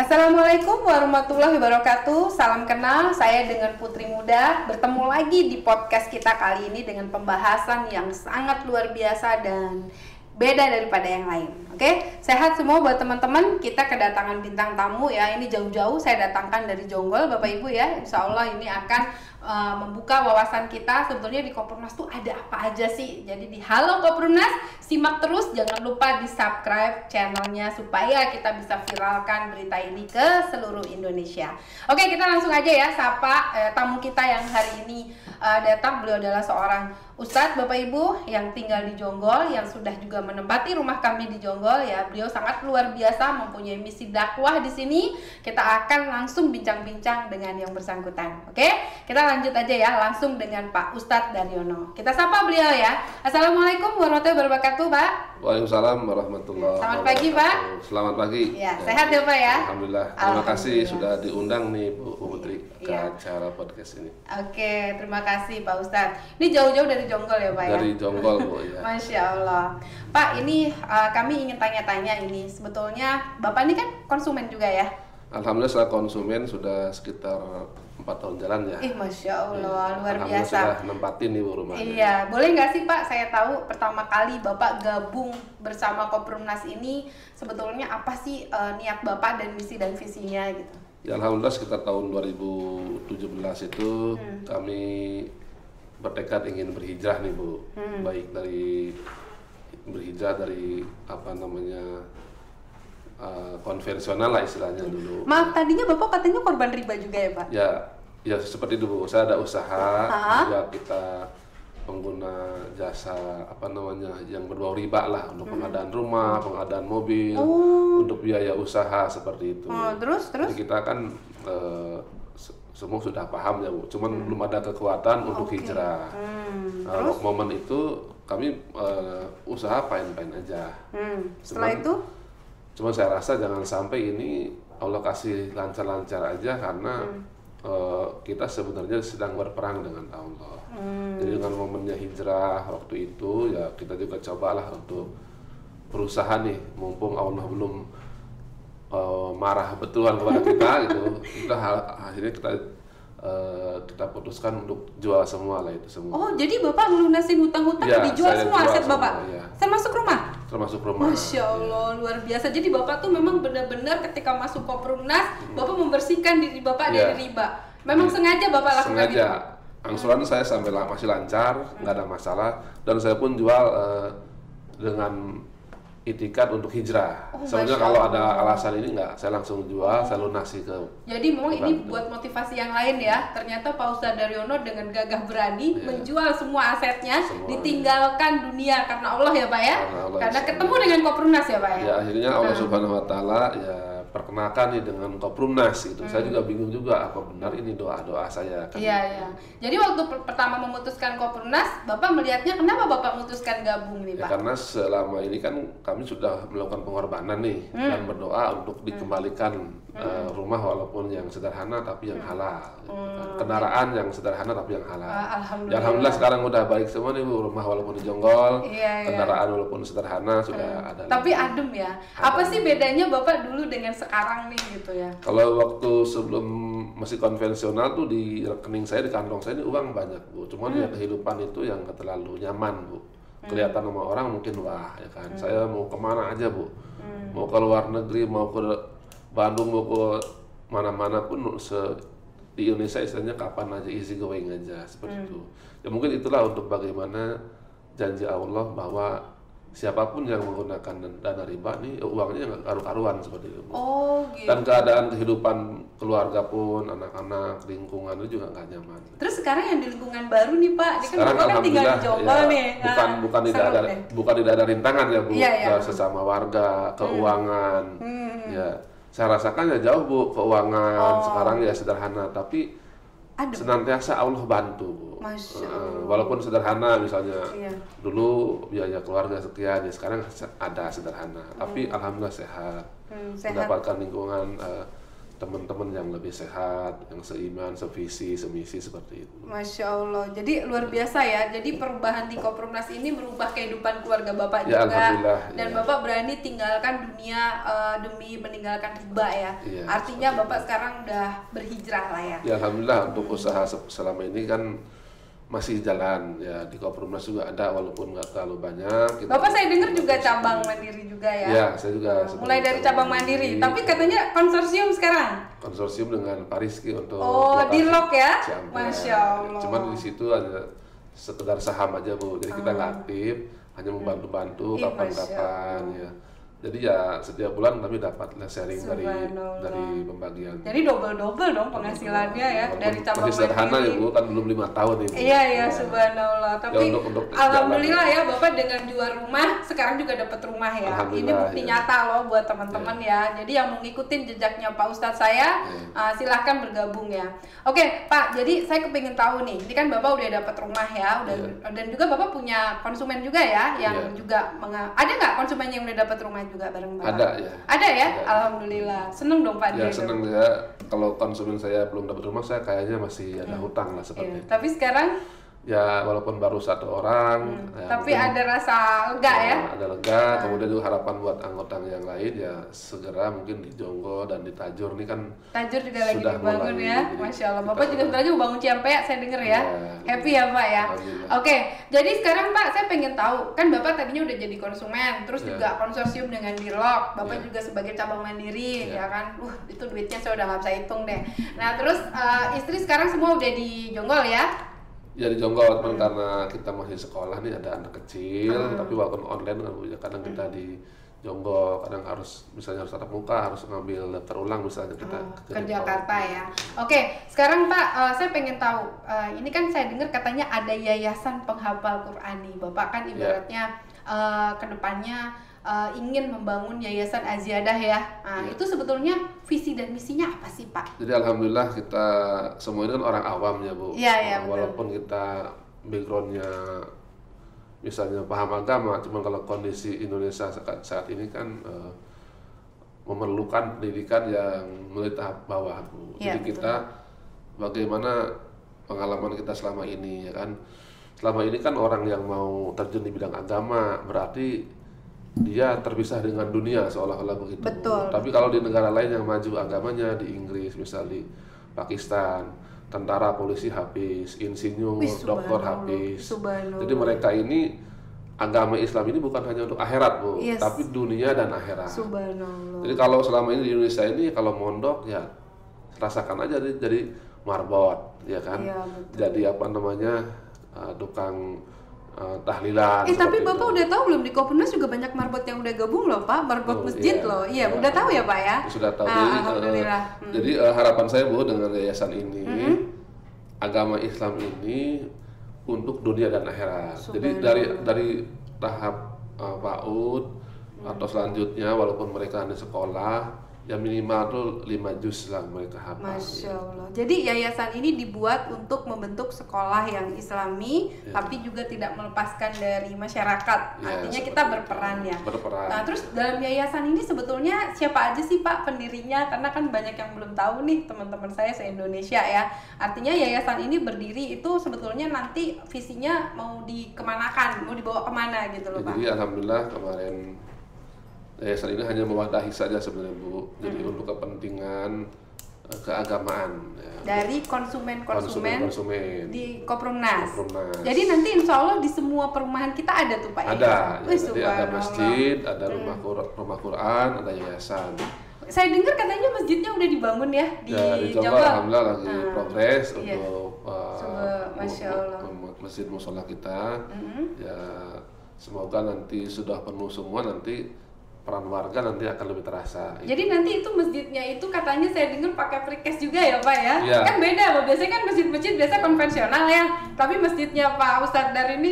Assalamualaikum warahmatullahi wabarakatuh. Salam kenal, saya dengan Putri Muda. Bertemu lagi di podcast kita kali ini dengan pembahasan yang sangat luar biasa dan beda daripada yang lain. Oke, sehat semua buat teman-teman. Kita kedatangan bintang tamu ya. Ini jauh-jauh saya datangkan dari Jonggol, Bapak Ibu ya. Insya Allah ini akan membuka wawasan kita sebetulnya di Koprunas tuh ada apa aja sih. Jadi di Halo Koprunas, simak terus, jangan lupa di subscribe channelnya supaya kita bisa viralkan berita ini ke seluruh Indonesia. Oke, kita langsung aja ya sapa tamu kita yang hari ini datang. Beliau adalah seorang Ustadz, Bapak Ibu, yang tinggal di Jonggol, yang sudah juga menempati rumah kami di Jonggol ya. Beliau sangat luar biasa, mempunyai misi dakwah di sini. Kita akan langsung bincang-bincang dengan yang bersangkutan. Oke, kita lanjut aja ya, langsung dengan Pak Ustadz Daryono. Kita sapa beliau ya. Assalamualaikum warahmatullahi wabarakatuh, Pak. Waalaikumsalam warahmatullahi wabarakatuh. Selamat pagi, Pak. Selamat pagi. Ya, sehat ya, Pak ya? Alhamdulillah. Terima kasih sudah diundang nih Bu Putri ke acara podcast ini. Oke, terima kasih Pak Ustadz. Ini jauh-jauh dari Jonggol ya, Pak ya? Dari Jonggol, Bu ya. Masya Allah. Pak, ini kami ingin tanya-tanya ini. Sebetulnya Bapak ini kan konsumen juga ya? Alhamdulillah saya konsumen sudah sekitar 4 tahun jalan ya. Masya Allah, luar Alhamdulillah biasa. sudah nempatin nih Bu rumahnya. Iya, boleh nggak sih Pak, saya tahu pertama kali Bapak gabung bersama Koprunas ini sebetulnya apa sih niat Bapak dan misi dan visinya gitu? Ya Alhamdulillah sekitar tahun 2017 itu kami bertekad ingin berhijrah nih Bu. Baik dari berhijrah dari konvensional lah istilahnya dulu. Maaf, tadinya Bapak katanya korban riba juga ya Pak? Ya seperti itu Bu. Saya ada usaha juga kita pengguna jasa yang berbau riba lah untuk pengadaan rumah, pengadaan mobil, untuk biaya usaha seperti itu. Terus? Jadi kita kan semua sudah paham ya Bu. Cuman belum ada kekuatan untuk hijrah. Terus? Momen itu kami usaha pain-pain aja. Setelah itu? Cuman saya rasa jangan sampai ini Allah kasih lancar-lancar aja karena kita sebenarnya sedang berperang dengan Allah. Jadi dengan momennya hijrah waktu itu ya kita juga cobalah untuk berusaha nih mumpung Allah belum marah betulan kepada kita gitu. Akhirnya kita putuskan untuk jual semua lah itu semua. Oh, jadi Bapak melunasin hutang-hutang Ya, dijual saya semua jual aset semua, Bapak? ya. Termasuk rumah? Termasuk rumah. Masya Allah, luar biasa. Jadi Bapak tuh memang benar-benar ketika masuk Koprunas, Bapak membersihkan diri Bapak dari riba. Memang sengaja Bapak lakukan itu? Sengaja. Angsuran saya sampai masih lancar, nggak ada masalah. Dan saya pun jual dengan itikat untuk hijrah. Sebenarnya kalau ada alasan ini nggak, saya langsung jual, saya lunasi ke. Jadi memang ini buat motivasi yang lain ya. Ternyata Pak Ustadz Daryono dengan gagah berani menjual semua asetnya, ditinggalkan dunia karena Allah ya Pak ya. Karena ketemu dengan Koprunas ya Pak ya. Ya akhirnya Allah Subhanahu Wa Taala ya perkenalkan nih dengan Koprunas gitu. Saya juga bingung juga apa benar ini doa-doa saya kan. Iya. Jadi waktu pertama memutuskan Koprunas, Bapak melihatnya kenapa Bapak memutuskan gabung nih Pak? Ya, karena selama ini kan kami sudah melakukan pengorbanan nih dan berdoa untuk dikembalikan rumah walaupun yang sederhana tapi yang halal. Gitu kan. Kendaraan yang sederhana tapi yang halal. Alhamdulillah. Ya, alhamdulillah sekarang udah baik semua nih Bu, rumah walaupun di Jonggol, kendaraan walaupun sederhana sudah ada. Tapi adem ya. Apa sih bedanya Bapak dulu dengan sekarang nih gitu ya? Kalau waktu sebelum masih konvensional tuh di rekening saya, di kantong saya ini uang banyak Bu. Cuman ya kehidupan itu yang nggak terlalu nyaman Bu. Kelihatan sama orang mungkin wah ya kan. Saya mau kemana aja Bu. Mau ke luar negeri, mau ke Bandung, mau ke mana-mana pun di Indonesia istilahnya kapan aja easy going aja seperti itu. Ya mungkin itulah untuk bagaimana janji Allah bahwa siapapun yang menggunakan dana riba nih uangnya nggak karu-karuan seperti itu. Oh gitu. Dan keadaan kehidupan keluarga pun anak-anak lingkungan itu juga nggak nyaman. Terus sekarang yang di lingkungan baru nih Pak, ini kan Sekarang Bapak kan tinggal di Jonggol ya, nih. bukan tidak ada rintangan ya Bu. Iya. Sesama warga, keuangan. Ya saya rasakan ya jauh Bu keuangan sekarang ya sederhana tapi senantiasa Allah bantu Bu. Masya Allah. Walaupun sederhana misalnya dulu biaya keluarga sekian ya sekarang ada sederhana tapi alhamdulillah sehat. Mendapatkan lingkungan teman-teman yang lebih sehat, yang seiman, sevisi, semisi seperti itu. Masya Allah, jadi luar biasa ya. Jadi perubahan di Koperumnas ini merubah kehidupan keluarga Bapak Ya, juga. alhamdulillah, Dan ya. Bapak berani tinggalkan dunia demi meninggalkan riba ya. Ya, Artinya seperti Bapak sekarang udah berhijrah lah ya. Ya alhamdulillah untuk usaha selama ini kan masih jalan ya, di Koperumnas juga ada walaupun nggak terlalu banyak. Bapak saya dengar juga cabang mandiri juga ya. Ya, saya juga Mulai dari cabang mandiri, tapi katanya konsorsium sekarang. konsorsium dengan Pak Rizky untuk Di lokasi lock ya, Ciampea. Masya Allah. Cuman di situ hanya sekedar saham aja Bu, jadi kita nggak aktif, hanya membantu-bantu Ih, kapan-kapan Masya ya. Jadi ya setiap bulan kami dapat sharing dari Subhanallah. pembagian. Jadi double dong penghasilannya ya Walaupun dari cabang masih sederhana ya mandiri. Bu, kan belum 5 tahun ini. Iya, subhanallah. Tapi untuk alhamdulillah ya Bapak dengan jual rumah sekarang juga dapat rumah ya. Ini Alhamdulillah, bukti ya. nyata loh buat teman-teman ya. Jadi yang mau ngikutin jejaknya Pak Ustadz saya silahkan bergabung ya. Oke Pak, jadi saya kepingin tahu nih. Ini kan Bapak udah dapat rumah ya, dan juga Bapak punya konsumen juga ya yang juga ada nggak konsumen yang udah dapat rumah juga bareng Bapak? Ada ya. Ada ya? Ada. Alhamdulillah. Seneng dong Pak Ya dia. senang ya, kalau konsumen saya belum dapat rumah, saya kayaknya masih ada hutang lah seperti Iya. itu. Tapi sekarang Ya walaupun baru 1 orang, ya, tapi mungkin, ada rasa lega ya. ada lega. Kemudian juga harapan buat anggota yang lain ya segera mungkin di Jonggo dan di Tajur ini kan Tajur juga lagi sudah dibangun mulai, ya, jadi Masya Allah. kita Bapak juga sebenarnya mau bangun Ciampea, saya denger ya. Ya. Happy ya Pak ya. Alhamdulillah. Oke, jadi sekarang Pak, saya pengen tahu, kan Bapak tadinya udah jadi konsumen, terus Ya. juga konsorsium dengan Dirlok, Bapak Ya. juga sebagai cabang mandiri, Ya. ya kan. Itu duitnya saya udah nggak bisa hitung deh. Nah terus istri sekarang semua udah di Jonggol ya. Ya di Jonggo, cuman karena kita masih sekolah nih, ada anak kecil, tapi walaupun online kan Bu, ya kadang kita di Jonggo, kadang harus misalnya harus tatap muka, harus ngambil daftar ulang misalnya kita Ke Jakarta ya. Oke, sekarang Pak, saya pengen tahu. Ini kan saya dengar katanya ada yayasan penghafal Quran nih. Bapak kan ibaratnya kedepannya ingin membangun yayasan Aziyadah ya. Nah, itu sebetulnya visi dan misinya apa sih Pak? Jadi alhamdulillah kita semua ini kan orang awam ya Bu. Iya, betul. Walaupun kita backgroundnya misalnya paham agama, cuman kalau kondisi Indonesia saat ini kan memerlukan pendidikan yang mulai tahap bawah Bu. Iya, Jadi kita bagaimana pengalaman kita selama ini ya kan. Selama ini kan orang yang mau terjun di bidang agama berarti dia terpisah dengan dunia seolah-olah begitu. Betul. Tapi kalau di negara lain yang maju agamanya, di Inggris misal, di Pakistan, tentara, polisi habis, insinyur, Wih, dokter subhanallah, habis. subhanallah. Jadi mereka ini agama Islam ini bukan hanya untuk akhirat Bu, Yes. tapi dunia dan akhirat. Subhanallah. Jadi kalau selama ini di Indonesia ini kalau mondok ya rasakan aja jadi marbot ya kan. Iya, betul. Jadi apa namanya tukang tahlilan. Tapi seperti Bapak itu. udah tahu belum di Kopernas juga banyak marbot yang udah gabung loh Pak, marbot masjid Iya. loh. Iya, Ya, udah tahu ya Pak ya? Sudah tahu. Alhamdulillah. Jadi harapan saya Bu dengan yayasan ini, agama Islam ini untuk dunia dan akhirat. Jadi dari tahap PAUD atau selanjutnya walaupun mereka di sekolah, ya minimal tuh 5 juz lah mereka hafal. Masya Allah. Jadi yayasan ini dibuat untuk membentuk sekolah yang Islami, tapi juga tidak melepaskan dari masyarakat. Ya, Artinya seperti kita itu. berperan ya. Berperan. Nah, terus dalam yayasan ini sebetulnya siapa aja sih Pak pendirinya? Karena kan banyak yang belum tahu nih teman-teman saya se-Indonesia ya. Artinya yayasan ini berdiri itu sebetulnya nanti visinya mau dikemanakan, mau dibawa kemana gitu loh Pak. Jadi alhamdulillah kemarin yayasan ini hanya mewadahi saja sebenarnya Bu. Jadi untuk kepentingan keagamaan ya. Dari konsumen-konsumen konsumen di Koperumnas. Koperumnas. Jadi nanti insya Allah di semua perumahan kita ada tuh Pak. Ada, ya? Wih, jadi ada subhanallah. masjid, ada rumah Quran, ada yayasan. Saya dengar katanya masjidnya udah dibangun ya di Ya, di Jawa Jawa. alhamdulillah lagi progres iya. untuk Masya Allah. masjid musola kita. Ya semoga nanti sudah penuh semua, nanti peran warga nanti akan lebih terasa. Jadi nanti itu masjidnya itu katanya saya dengar pakai prikes juga ya Pak ya? Iya. Kan beda, Pak. Biasanya kan masjid-masjid biasa konvensional ya. Tapi masjidnya Pak Ustadz dari ini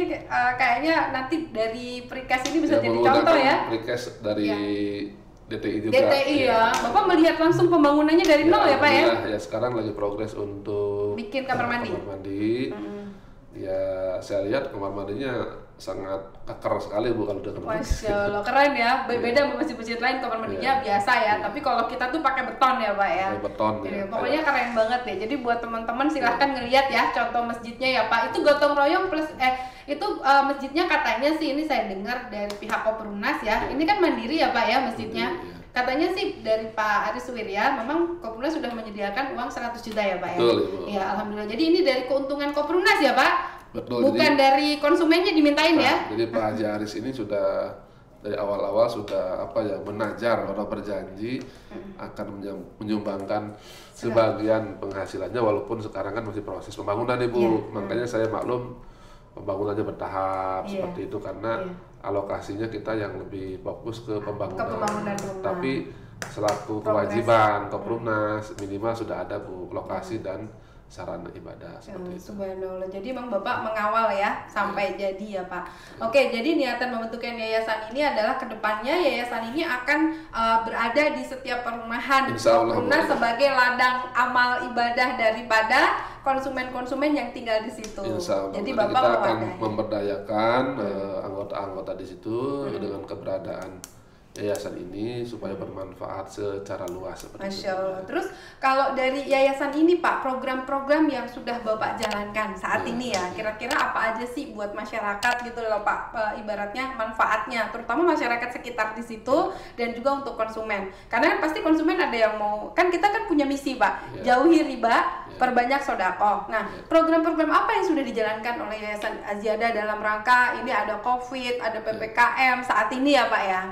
kayaknya nanti dari prikes ini bisa jadi contoh ya. Prikes dari DTI juga. DTI ya. Bapak melihat langsung pembangunannya dari nol ya Pak ya? alhamdulillah, ya sekarang lagi progres untuk Bikin kamar mandi. Ya saya lihat kamar mandinya sangat keker sekali Bu kalau udah kena. Masya Allah, keren ya. Beda sama masjid-masjid lain kamar mandinya biasa ya. Tapi kalau kita tuh pakai beton ya Pak ya. Pakai beton ya. Pokoknya keren banget deh. Jadi buat teman-teman silahkan ngeliat ya contoh masjidnya ya Pak. Itu gotong royong plus itu masjidnya katanya sih, ini saya dengar dari pihak Koprunas ya. Ini kan mandiri ya Pak ya masjidnya. Katanya sih dari Pak Aris Wirya, memang Koprunas sudah menyediakan uang 100 juta ya Pak ya. Betul, Ibu. Ya alhamdulillah. Jadi ini dari keuntungan Koprunas ya Pak. Betul, Bukan dari konsumennya dimintain ya. Jadi Pak Haji Aris ini sudah dari awal-awal sudah menajar atau berjanji akan menyumbangkan sebagian penghasilannya, walaupun sekarang kan masih proses pembangunan Ibu. Makanya saya maklum pembangunannya bertahap seperti itu karena alokasinya kita yang lebih fokus ke pembangunan. Tapi selaku kewajiban Koprunas minimal sudah ada Bu lokasi dan sarana ibadah seperti itu. Subhanallah. Jadi memang Bapak mengawal ya sampai jadi ya Pak. Oke, jadi niatan membentukkan yayasan ini adalah kedepannya yayasan ini akan berada di setiap perumahan Koprunas sebagai ladang amal ibadah daripada konsumen-konsumen yang tinggal di situ. Jadi Bapak kita akan memberdayakan anggota-anggota di situ dengan keberadaan yayasan ini supaya bermanfaat secara luas seperti Masya Allah. Terus kalau dari yayasan ini Pak, program-program yang sudah Bapak jalankan saat ini ya, kira-kira apa aja sih buat masyarakat gitu loh Pak, ibaratnya manfaatnya, terutama masyarakat sekitar di situ dan juga untuk konsumen. Karena pasti konsumen ada yang mau, kan kita kan punya misi Pak, jauhi riba, perbanyak sodako. Nah, program-program apa yang sudah dijalankan oleh Yayasan Aziada dalam rangka ini ada COVID, ada PPKM saat ini ya Pak ya?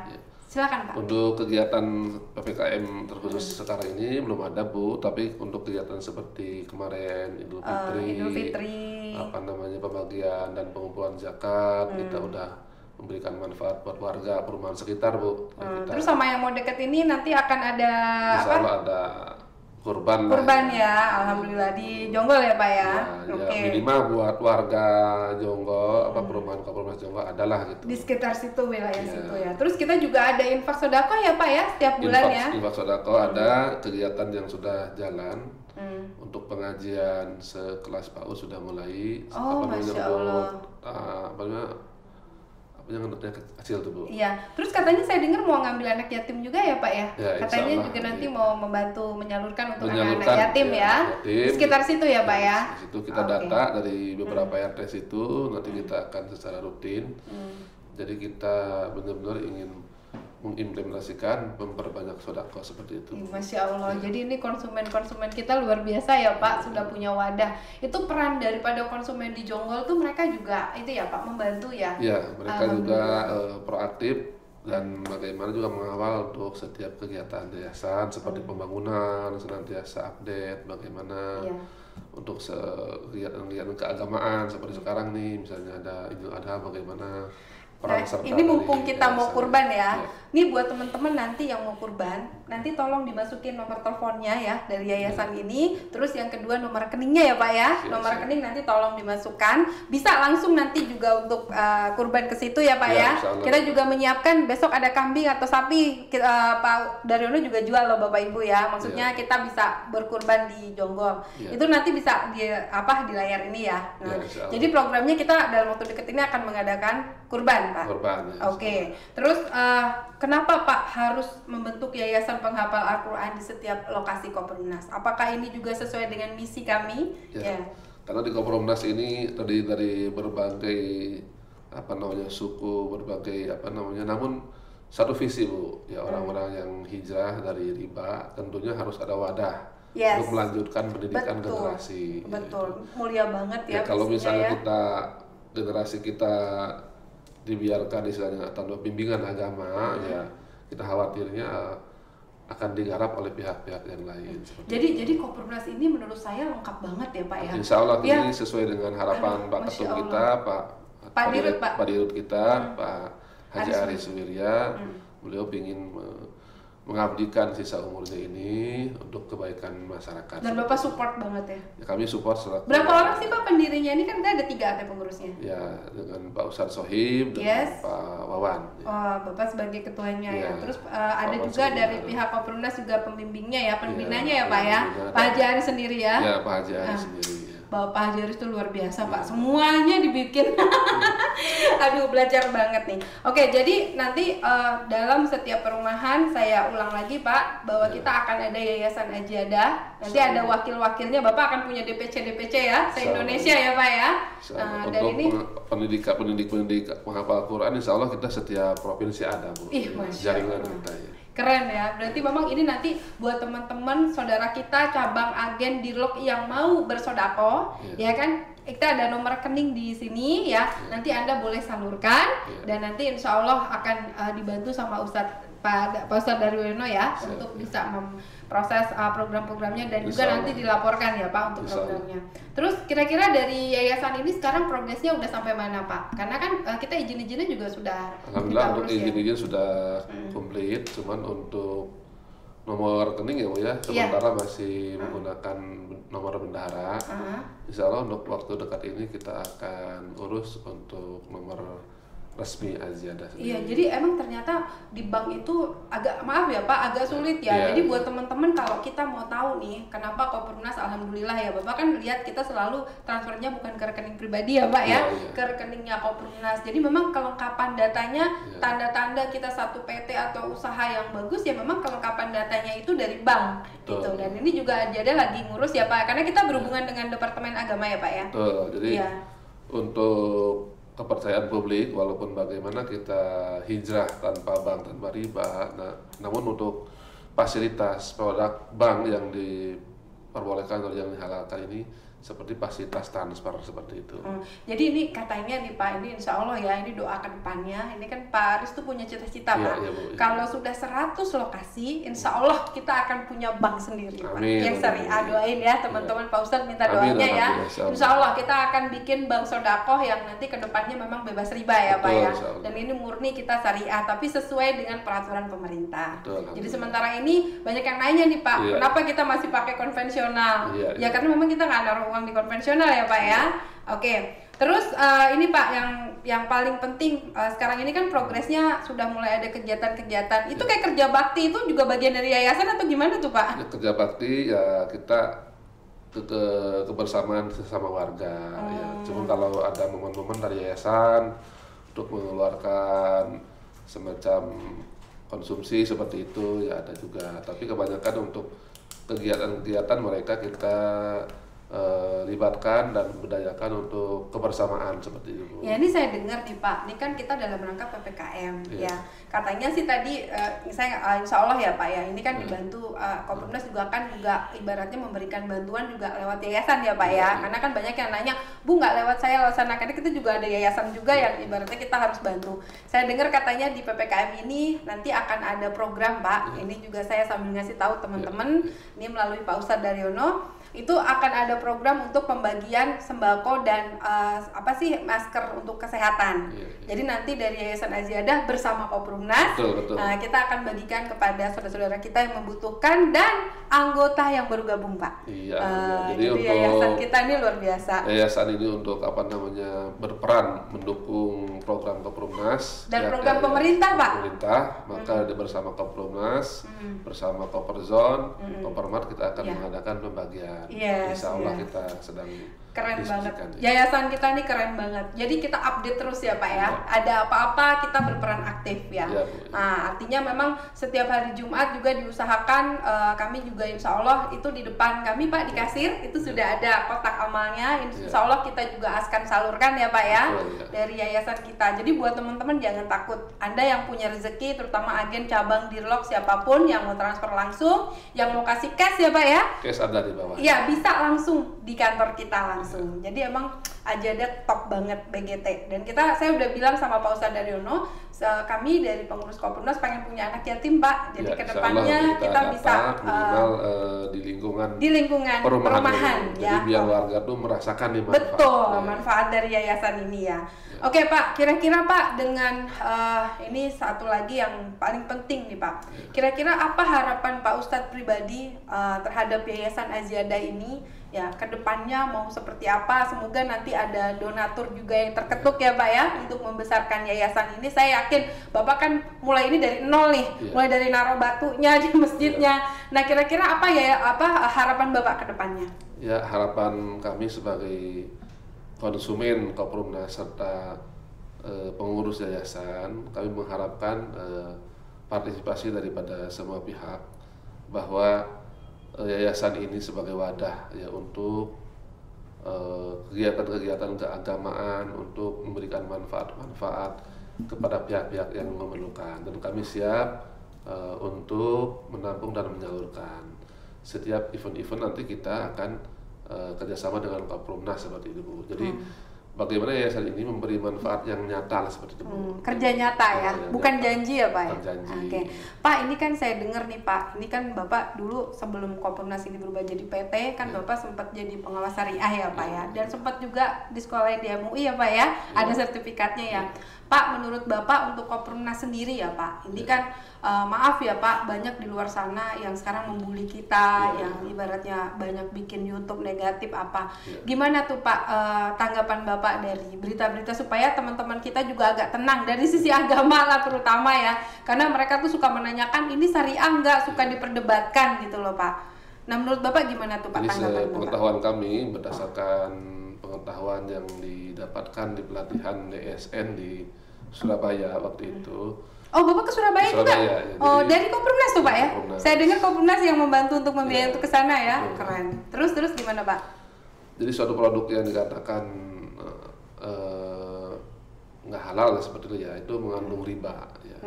Silakan Pak. Untuk kegiatan PPKM terkhusus sekarang ini belum ada Bu, tapi untuk kegiatan seperti kemarin Idul Fitri, pembagian dan pengumpulan zakat, kita udah memberikan manfaat buat warga perumahan sekitar Bu. Terus sama yang mau deket ini nanti akan ada Insya Allah ada kurban ya, alhamdulillah di Jonggol ya Pak ya. Ya minimal buat warga Jonggol, perumahan Koprunas Jonggol adalah gitu. Di sekitar situ, wilayah situ ya. Terus kita juga ada infak sodako ya Pak ya setiap bulan ya. Infak sodako ada kegiatan yang sudah jalan. Untuk pengajian sekelas PAUD sudah mulai. Masya Allah. Yang anaknya kecil tuh Bu. Iya. Terus katanya saya dengar mau ngambil anak yatim juga ya Pak ya. Katanya juga nanti mau membantu menyalurkan untuk anak-anak yatim ya. Di sekitar situ ya Pak ya. Di situ kita data dari beberapa RT situ, nanti kita akan secara rutin. Jadi kita benar-benar ingin mengimplementasikan memperbanyak sodako seperti itu. Masya Allah. Jadi ini konsumen-konsumen kita luar biasa ya Pak, sudah punya wadah. Itu peran daripada konsumen di Jonggol tuh mereka juga itu ya Pak membantu ya. Iya, mereka juga proaktif dan bagaimana juga mengawal untuk setiap kegiatan yayasan seperti pembangunan, senantiasa update bagaimana untuk kegiatan keagamaan seperti sekarang nih, misalnya ada Idul Adha bagaimana. Nah, ini mumpung kita mau kurban ya. Ini buat teman-teman nanti yang mau kurban, nanti tolong dimasukin nomor teleponnya ya dari yayasan ini. Terus yang kedua nomor rekeningnya ya Pak ya. Nomor rekening nanti tolong dimasukkan. Bisa langsung nanti juga untuk kurban ke situ ya Pak ya. Kita juga menyiapkan besok ada kambing atau sapi. Pak Daryono juga jual loh Bapak Ibu ya. Maksudnya kita bisa berkurban di Jonggol. Itu nanti bisa di layar ini ya. Nah, jadi programnya kita dalam waktu dekat ini akan mengadakan kurban Pak. Oke. Terus kenapa Pak harus membentuk yayasan penghafal Al-Quran di setiap lokasi Koprunas? Apakah ini juga sesuai dengan misi kami? Karena di Koprunas ini terdiri dari berbagai suku, berbagai namun satu visi Bu. Ya orang-orang yang hijrah dari riba tentunya harus ada wadah untuk melanjutkan pendidikan generasi. Betul. Mulia banget ya. Kalau misalnya generasi kita dibiarkan istilahnya tanpa bimbingan agama, ya kita khawatirnya akan digarap oleh pihak-pihak yang lain. Jadi Koprunas ini menurut saya lengkap banget ya Pak ya. Insya Allah ini sesuai dengan harapan Pak Ketum kita, Pak Dirut kita, Pak Haji Aris Wirya. Beliau ingin mengabdikan sisa umurnya ini untuk kebaikan masyarakat. Dan Bapak support banget ya? Kami support selaku. Berapa orang sih Pak pendirinya? Ini kan ada 3 pengurusnya. Ya, dengan Pak Ustadz Sohib, dengan Pak Wawan. Bapak sebagai ketuanya ya. Terus ada juga dari pihak Koprunas juga pembimbingnya ya, pembinanya ya Pak ya. Pak Haji Aris sendiri ya? Ya, Pak Haji Aris sendiri ya. Bapak Haji Aris itu luar biasa Pak, semuanya dibikin. Aduh, belajar banget nih. Oke, jadi nanti dalam setiap perumahan saya ulang lagi Pak, bahwa kita akan ada Yayasan Ajiadah. Nanti ada wakil-wakilnya, Bapak akan punya DPC ya, se-Indonesia ya Pak ya. Dan ini pendidik menghafal Quran, insya Allah kita setiap provinsi ada Bu. Jaringan kita ya. Keren ya, berarti memang ini nanti buat teman-teman saudara kita cabang agen Dirlok yang mau bersodako, ya kan, kita ada nomor rekening di sini ya, nanti Anda boleh salurkan dan nanti insya Allah akan dibantu sama Pak Ustadz Daryono ya untuk bisa memproses program-programnya dan juga nanti dilaporkan ya Pak untuk programnya. Terus kira-kira dari yayasan ini sekarang progresnya udah sampai mana Pak? Karena kan kita izin-izinnya juga sudah. Alhamdulillah untuk izin-izin sudah komplit, cuman untuk nomor rekening ya Bu ya, sementara masih menggunakan nomor bendahara. Insya Allah untuk waktu dekat ini kita akan urus untuk nomor resmi Ajiadah. Iya, jadi emang ternyata di bank itu agak, maaf ya Pak, agak sulit ya. Jadi buat teman-teman kalau kita mau tahu nih, kenapa Koppernas, alhamdulillah ya Bapak kan lihat kita selalu transfernya bukan ke rekening pribadi ya Pak ya, ke rekeningnya Koppernas. Jadi memang kelengkapan datanya, tanda-tanda kita satu PT atau usaha yang bagus ya memang kelengkapan datanya itu dari bank gitu. Dan ini juga Ajiadah lagi ngurus ya Pak, karena kita berhubungan dengan Departemen Agama ya Pak ya. Jadi untuk kepercayaan publik, walaupun bagaimana kita hijrah tanpa bank, tanpa riba, namun untuk fasilitas produk bank yang diperbolehkan atau yang dihalalkan ini seperti fasilitas transfer seperti itu. Jadi ini katanya nih Pak, ini insya Allah ya, ini doa ke depannya. Ini kan Pak Aris tuh punya cita-cita Pak. Kalau sudah 100 lokasi, insya Allah kita akan punya bank sendiri Pak. Yang syariah, doain ya teman-teman. Pak Ustadz minta doanya ya. Insya Allah kita akan bikin bank sodakoh yang nanti ke depannya memang bebas riba ya Pak ya. Dan ini murni kita syariah, tapi sesuai dengan peraturan pemerintah. Jadi sementara ini banyak yang nanya nih Pak, kenapa kita masih pakai konvensional? Ya karena memang kita nggak naruh uang di konvensional ya Pak ya. Oke. Terus ini Pak yang paling penting sekarang ini kan progresnya sudah mulai ada kegiatan-kegiatan. Itu kayak kerja bakti itu juga bagian dari yayasan atau gimana tuh Pak? Ya, kerja bakti ya kita kebersamaan sesama warga ya. Cuma kalau ada momen-momen dari yayasan untuk mengeluarkan semacam konsumsi seperti itu ya ada juga. Tapi kebanyakan untuk kegiatan-kegiatan mereka kita libatkan dan berdayakan untuk kebersamaan seperti itu. Ya ini saya dengar nih Pak, ini kan kita dalam rangka PPKM ya. Katanya sih tadi saya insya Allah ya Pak ya, ini kan dibantu Koppernas juga kan juga ibaratnya memberikan bantuan juga lewat yayasan ya Pak ya. Karena kan banyak yang nanya, Bu nggak lewat saya lewat sana, karena kita juga ada yayasan juga yang ibaratnya kita harus bantu. Saya dengar katanya di PPKM ini nanti akan ada program Pak. Ini juga saya sambil ngasih tahu teman-teman, ini melalui Pak Ustadz Daryono. Itu akan ada program untuk pembagian sembako dan masker untuk kesehatan. Jadi nanti dari Yayasan Ajiadah bersama Koppernas kita akan bagikan kepada saudara-saudara kita yang membutuhkan dan anggota yang baru gabung Pak. Jadi untuk yayasan kita ini luar biasa. Yayasan ini untuk berperan mendukung program Koppernas dan program pemerintah Pak. Maka bersama Koppernas, bersama Kopperzone, Koppermart kita akan mengadakan pembagian. Insya Allah kita sedang keren banget. Yayasan kita ini keren banget. Jadi kita update terus ya Pak ya. Ada apa-apa kita berperan aktif ya. Nah artinya memang setiap hari Jumat juga diusahakan kami juga insya Allah itu di depan kami Pak di kasir itu sudah ada kotak amalnya. Insya Allah kita juga akan salurkan ya Pak ya dari yayasan kita. Jadi buat teman-teman jangan takut. Anda yang punya rezeki terutama agen cabang Dirlok siapapun yang mau transfer langsung, yang mau kasih cash ya Pak ya. Cash ada di bawah. Iya bisa langsung di kantor kita langsung. Jadi emang Ajiadah top banget BGT. Dan saya udah bilang sama Pak Ustadz Daryono, kami dari pengurus Koppernas pengen punya anak yatim Pak. Jadi kedepannya kita bisa minimal di lingkungan perumahan ya. Jadi biar warga tuh merasakan nih manfaat. Betul, manfaat dari yayasan ini ya. Oke Pak, kira-kira Pak dengan ini satu lagi yang paling penting nih Pak. Kira-kira apa harapan Pak Ustadz pribadi terhadap Yayasan Ajiadah ini? Ya, kedepannya mau seperti apa? Semoga nanti ada donatur juga yang terketuk ya Pak ya untuk membesarkan yayasan ini. Saya yakin Bapak kan mulai ini dari nol nih, mulai dari naruh batunya di masjidnya. Nah, kira-kira apa harapan Bapak ke depannya? Ya, harapan kami sebagai konsumen Koperumnas serta pengurus yayasan, kami mengharapkan partisipasi daripada semua pihak bahwa yayasan ini sebagai wadah ya untuk kegiatan-kegiatan keagamaan, untuk memberikan manfaat-manfaat kepada pihak-pihak yang memerlukan, dan kami siap untuk menampung dan menyalurkan setiap event-event. Nanti kita akan kerjasama dengan Koperumnas seperti itu, Bu. Jadi bagaimana yayasan ini memberi manfaat yang nyata lah seperti itu, Bu. Kerja nyata ya, bukan nyata. janji ya Pak ya? Bukan janji. Oke. Pak, ini kan saya dengar nih Pak, ini kan Bapak dulu sebelum Koperumnas ini berubah jadi PT, kan Bapak sempat jadi pengawas syariah ya Pak ya, dan sempat juga di sekolah di MUI ya Pak ya, ada sertifikatnya ya. Pak, menurut Bapak untuk Koperumnas sendiri ya Pak, ini kan maaf ya Pak, banyak di luar sana yang sekarang membuli kita, yang ibaratnya banyak bikin YouTube negatif apa. Gimana tuh Pak tanggapan Bapak dari berita-berita supaya teman-teman kita juga agak tenang dari sisi agama lah terutama ya, karena mereka tuh suka menanyakan ini syariah nggak, suka diperdebatkan gitu loh Pak. Nah menurut Bapak gimana tuh Pak tanggapan Bapak? Pengetahuan kami berdasarkan pengetahuan yang didapatkan di pelatihan DSN di Surabaya waktu itu. Oh, Bapak ke Surabaya juga? Ya, oh, dari Koperumnas tuh Pak ya? Koperumnas. Saya dengar Koperumnas yang membantu untuk membiayai untuk ke sana ya. Keren. Terus gimana Pak? Jadi suatu produk yang dikatakan nggak halal seperti itu ya, itu mengandung riba ya.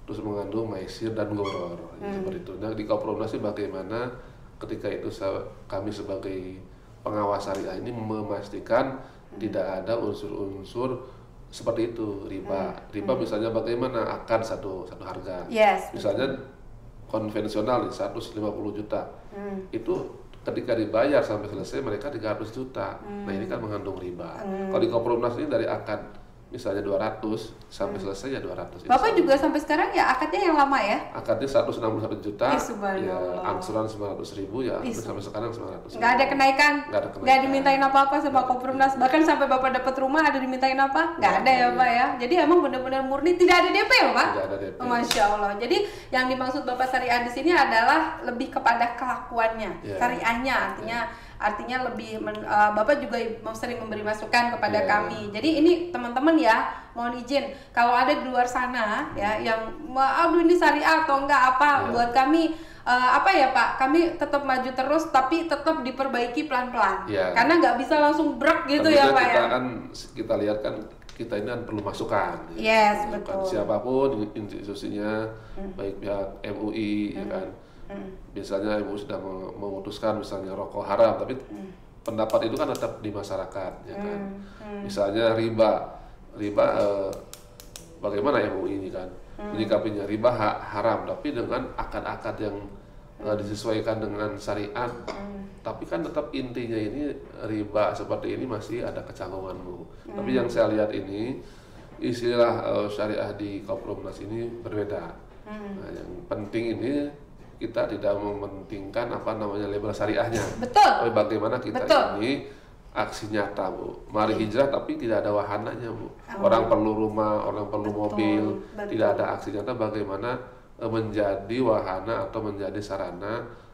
Terus mengandung maisir dan goror ya, seperti itu. Nah di Koperumnas sih bagaimana ketika itu kami sebagai pengawas syariah ini memastikan tidak ada unsur-unsur seperti itu, riba. Riba misalnya bagaimana akan satu harga. Yes, misalnya konvensional 150 juta. Itu ketika dibayar sampai selesai mereka 300 juta. Nah, ini kan mengandung riba. Kalau di Koperumnas ini dari akad misalnya 200 sampai selesai ya 200. Bapak juga sampai sekarang ya akadnya yang lama ya? Akadnya 161 juta, ya angsuran 900.000 ya, sampai sekarang 900.000. Nggak ada kenaikan? Nggak dimintain apa-apa sama Nggak. Koperumnas? Bahkan sampai Bapak dapat rumah ada dimintain apa? Nggak ada ya Pak ya? Jadi emang benar-benar murni, tidak ada DP loh Pak? Tidak ada DP. Oh, Masya Allah. Jadi yang dimaksud Bapak syariah di sini adalah lebih kepada kelakuannya, syariahnya, artinya lebih Bapak juga sering memberi masukan kepada kami. Jadi ini teman-teman ya, mohon izin kalau ada di luar sana ya yang aduh ini syariah atau enggak apa, buat kami apa ya Pak, kami tetap maju terus tapi tetap diperbaiki pelan-pelan. Karena nggak bisa langsung brek gitu ya Pak ya. Kita lihat kan kita ini kan perlu masukan. Yes, betul. Siapapun institusinya, baik pihak MUI ya kan. Biasanya MUI sudah memutuskan misalnya rokok haram, tapi pendapat itu kan tetap di masyarakat ya kan. Misalnya riba bagaimana MUI ini kan menyikapinya, riba haram tapi dengan akad-akad yang disesuaikan dengan syariat. Tapi kan tetap intinya ini riba seperti ini masih ada kecanggungan, Bu. Tapi yang saya lihat ini istilah syariah di Koperumnas ini berbeda. Nah, yang penting ini kita tidak mementingkan apa namanya label syariahnya. Betul. Tapi bagaimana kita ini aksi nyata, Bu. Mari hijrah tapi tidak ada wahananya, Bu. Orang perlu rumah, orang perlu mobil, tidak ada aksi nyata bagaimana menjadi wahana atau menjadi sarana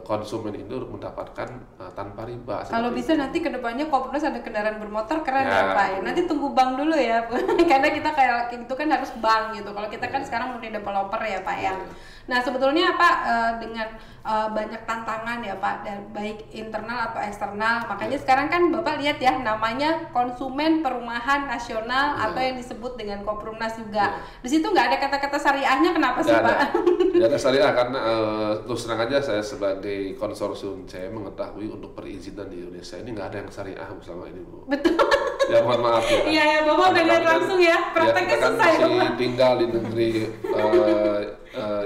konsumen itu mendapatkan tanpa riba. Kalau bisa nanti kedepannya Koperumnas ada kendaraan bermotor keren ya Pak ya. Nanti tunggu bank dulu ya karena kita kayak itu kan harus bank gitu. Kalau kita kan sekarang murni developer ya Pak ya. Nah sebetulnya Pak dengan banyak tantangan ya Pak, dan baik internal atau eksternal. Makanya sekarang kan Bapak lihat ya namanya Konsumen Perumahan Nasional atau yang disebut dengan Koperumnas juga. Di situ nggak ada kata-kata syariahnya, kenapa sih Pak? Tidak ada syariah karena terus terang aja saya sebagai konsorsium saya mengetahui untuk perizinan di Indonesia ini nggak ada yang syariah selama ini, Bu. Betul. Ya mohon maaf ya. Iya ya Bapak benar langsung ya. Prakteknya kan susah ya masih tinggal di negeri